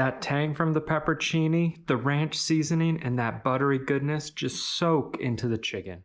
That tang from the pepperoncini, the ranch seasoning, and that buttery goodness just soak into the chicken.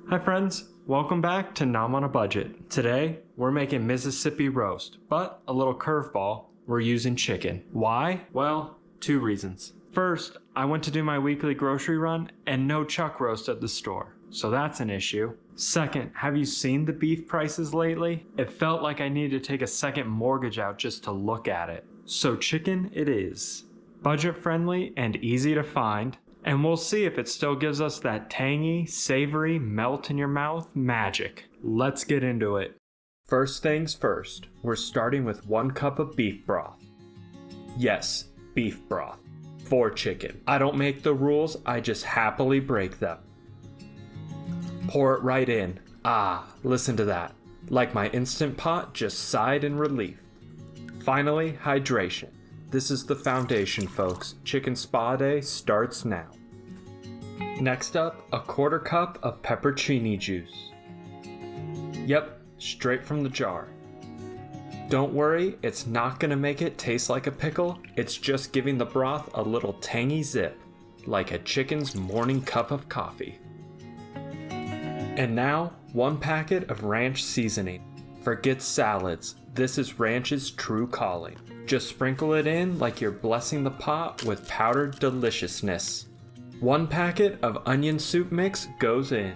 Hi friends, welcome back to Nom on a Budget. Today, we're making Mississippi roast, but a little curveball, we're using chicken. Why? Well, two reasons. First, I went to do my weekly grocery run and no chuck roast at the store, so that's an issue. Second, have you seen the beef prices lately? It felt like I needed to take a second mortgage out just to look at it. So chicken it is. Budget friendly and easy to find, and we'll see if it still gives us that tangy, savory, melt in your mouth magic. Let's get into it. First things first, we're starting with 1 cup of beef broth. Yes, beef broth. For chicken. I don't make the rules, I just happily break them. Pour it right in. Ah, listen to that. Like my Instant Pot just sighed in relief. Finally, hydration. This is the foundation, folks. Chicken spa day starts now. Next up, a 1/4 cup of pepperoncini juice. Yep, straight from the jar. Don't worry, it's not gonna make it taste like a pickle, it's just giving the broth a little tangy zip, like a chicken's morning cup of coffee. And now, 1 packet of ranch seasoning. Forget salads, this is ranch's true calling. Just sprinkle it in like you're blessing the pot with powdered deliciousness. 1 packet of onion soup mix goes in.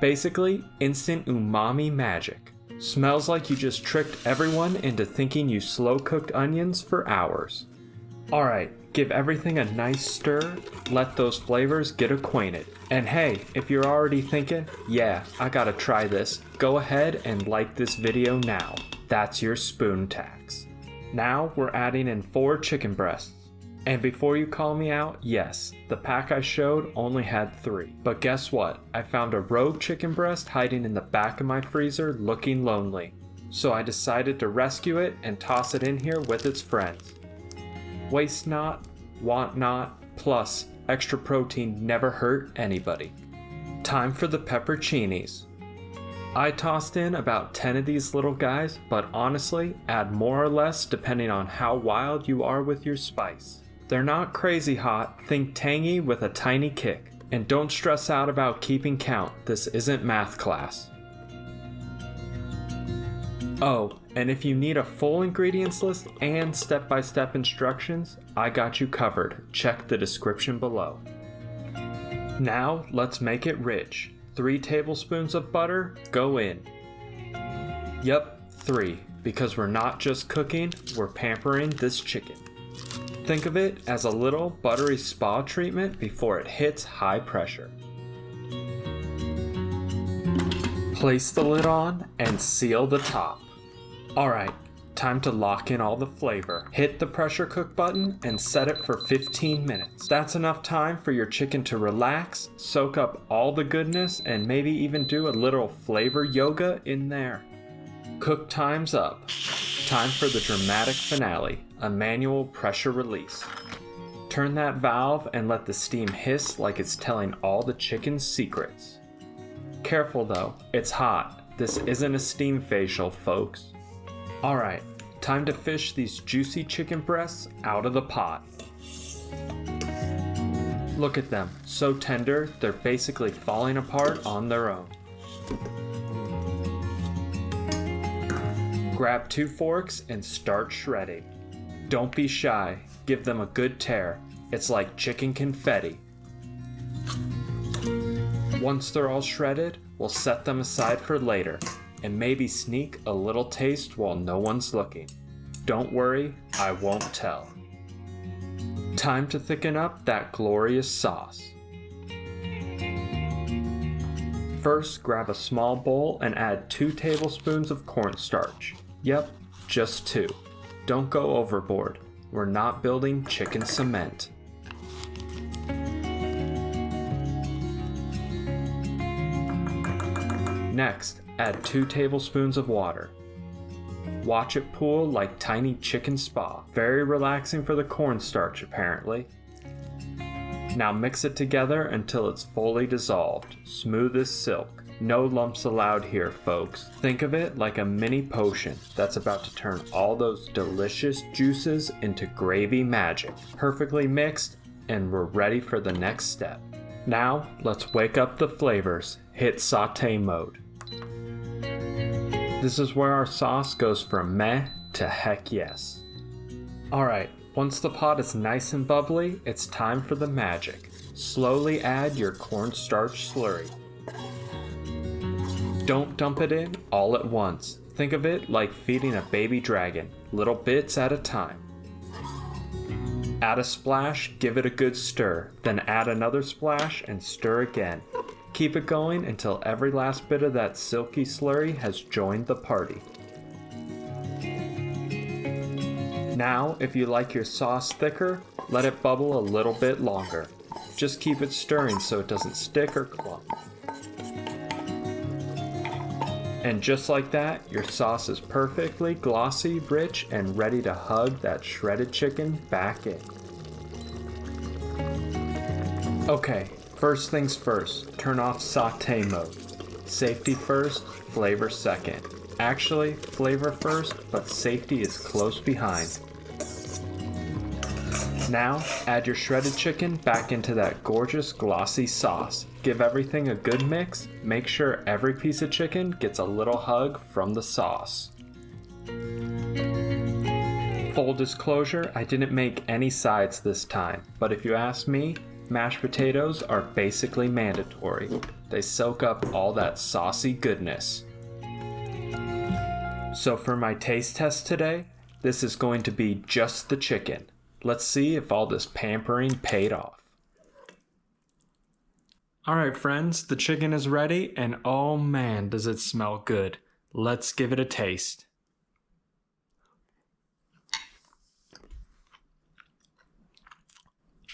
Basically, instant umami magic. Smells like you just tricked everyone into thinking you slow-cooked onions for hours. Alright, give everything a nice stir, let those flavors get acquainted. And hey, if you're already thinking, yeah, I gotta try this, go ahead and like this video now. That's your spoon tax. Now we're adding in 4 chicken breasts. And before you call me out, yes, the pack I showed only had 3. But guess what? I found a rogue chicken breast hiding in the back of my freezer looking lonely. So I decided to rescue it and toss it in here with its friends. Waste not, want not, plus extra protein never hurt anybody. Time for the pepperoncinis. I tossed in about 10 of these little guys, but honestly, add more or less depending on how wild you are with your spice. They're not crazy hot, think tangy with a tiny kick. And don't stress out about keeping count, this isn't math class. Oh, and if you need a full ingredients list and step-by-step instructions, I got you covered, check the description below. Now, let's make it rich. 3 tablespoons of butter, go in. Yep, 3, because we're not just cooking, we're pampering this chicken. Think of it as a little buttery spa treatment before it hits high pressure. Place the lid on and seal the top. Alright, time to lock in all the flavor. Hit the pressure cook button and set it for 15 minutes. That's enough time for your chicken to relax, soak up all the goodness, and maybe even do a little flavor yoga in there. Cook time's up. Time for the dramatic finale, a manual pressure release. Turn that valve and let the steam hiss like it's telling all the chicken's secrets. Careful though, it's hot. This isn't a steam facial, folks. Alright, time to fish these juicy chicken breasts out of the pot. Look at them, so tender, they're basically falling apart on their own. Grab 2 forks and start shredding. Don't be shy, give them a good tear. It's like chicken confetti. Once they're all shredded, we'll set them aside for later, and maybe sneak a little taste while no one's looking. Don't worry, I won't tell. Time to thicken up that glorious sauce. First, grab a small bowl and add 2 tablespoons of cornstarch. Yep, just 2. Don't go overboard. We're not building chicken cement. Next, add 2 tablespoons of water. Watch it pool like tiny chicken spa. Very relaxing for the cornstarch, apparently. Now mix it together until it's fully dissolved, smooth as silk. No lumps allowed here, folks. Think of it like a mini potion that's about to turn all those delicious juices into gravy magic. Perfectly mixed, and we're ready for the next step. Now, let's wake up the flavors. Hit saute mode. This is where our sauce goes from meh to heck yes. Alright, once the pot is nice and bubbly, it's time for the magic. Slowly add your cornstarch slurry. Don't dump it in all at once. Think of it like feeding a baby dragon, little bits at a time. Add a splash, give it a good stir, then add another splash and stir again. Keep it going until every last bit of that silky slurry has joined the party. Now, if you like your sauce thicker, let it bubble a little bit longer. Just keep it stirring so it doesn't stick or clump. And just like that, your sauce is perfectly glossy, rich, and ready to hug that shredded chicken back in. Okay, first things first, turn off saute mode. Safety first, flavor second. Actually, flavor first, but safety is close behind. Now, add your shredded chicken back into that gorgeous glossy sauce. Give everything a good mix. Make sure every piece of chicken gets a little hug from the sauce. Full disclosure, I didn't make any sides this time, but if you ask me, mashed potatoes are basically mandatory. They soak up all that saucy goodness. So for my taste test today, this is going to be just the chicken. Let's see if all this pampering paid off. Alright friends, the chicken is ready, and oh man, does it smell good. Let's give it a taste.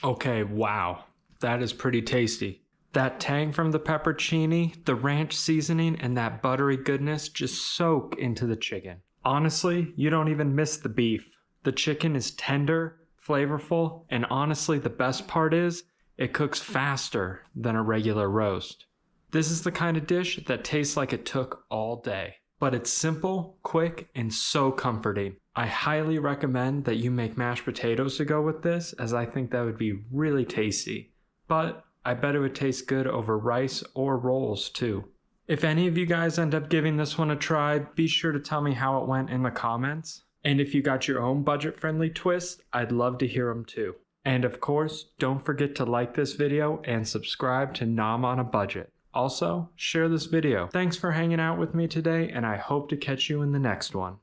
Okay, wow, that is pretty tasty. That tang from the pepperoncini, the ranch seasoning, and that buttery goodness just soak into the chicken. Honestly, you don't even miss the beef. The chicken is tender, flavorful, and honestly the best part is, it cooks faster than a regular roast. This is the kind of dish that tastes like it took all day. But it's simple, quick, and so comforting. I highly recommend that you make mashed potatoes to go with this, as I think that would be really tasty. But I bet it would taste good over rice or rolls too. If any of you guys end up giving this one a try, be sure to tell me how it went in the comments. And if you got your own budget-friendly twist, I'd love to hear them too. And of course, don't forget to like this video and subscribe to Nom on a Budget. Also, share this video. Thanks for hanging out with me today, and I hope to catch you in the next one.